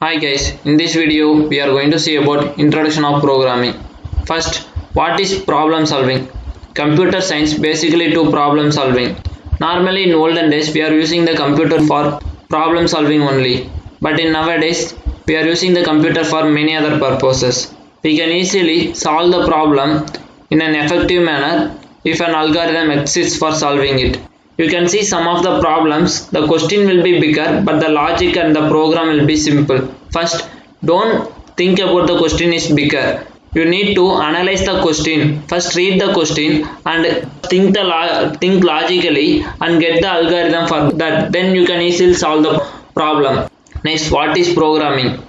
Hi guys, in this video we are going to see about introduction of programming. First, what is problem solving? Computer science basically to problem solving. Normally in olden days we are using the computer for problem solving only, but in nowadays we are using the computer for many other purposes. We can easily solve the problem in an effective manner if an algorithm exists for solving it. You can see some of the problems, the question will be bigger but the logic and the program will be simple. First, don't think about the question is bigger. You need to analyze the question. First read the question and think logically and get the algorithm for that. Then you can easily solve the problem. Next, what is programming?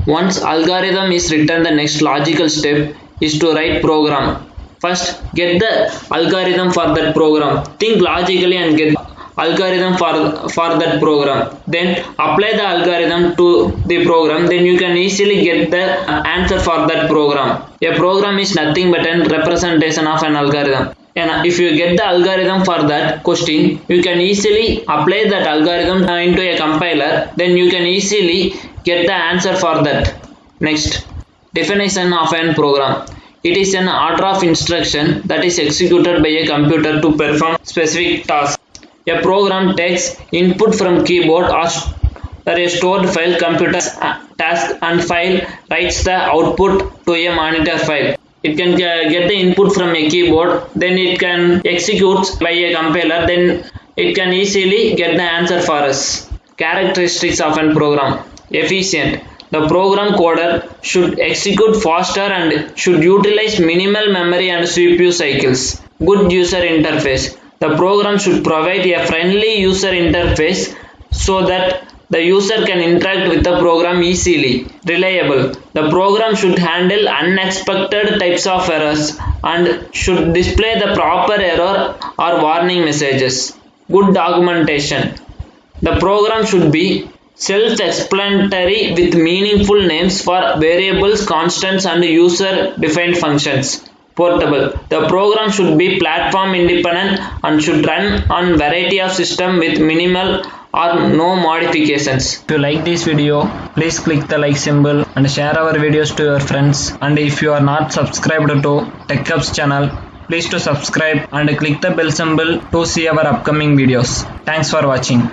Once algorithm is written, the next logical step is to write program. First, get the algorithm for that program. Think logically and get algorithm for that program. Then apply the algorithm to the program. Then you can easily get the answer for that program. A program is nothing but a representation of an algorithm. And if you get the algorithm for that question, you can easily apply that algorithm into a compiler. Then you can easily get the answer for that. Next, definition of an program. It is an order of instruction that is executed by a computer to perform specific tasks. A program takes input from keyboard or a stored file, computer task and file writes the output to a monitor file. It can get the input from a keyboard, then it can execute by a compiler, then it can easily get the answer for us. Characteristics of a program. Efficient. The program coder should execute faster and should utilize minimal memory and CPU cycles. Good user interface. The program should provide a friendly user interface so that the user can interact with the program easily. Reliable. The program should handle unexpected types of errors and should display the proper error or warning messages. Good documentation. The program should be self-explanatory with meaningful names for variables, constants and user-defined functions. Portable. The program should be platform independent and should run on variety of systems with minimal or no modifications. If you like this video, please click the like symbol and share our videos to your friends. And if you are not subscribed to TechHub's channel, please to subscribe and click the bell symbol to see our upcoming videos. Thanks for watching.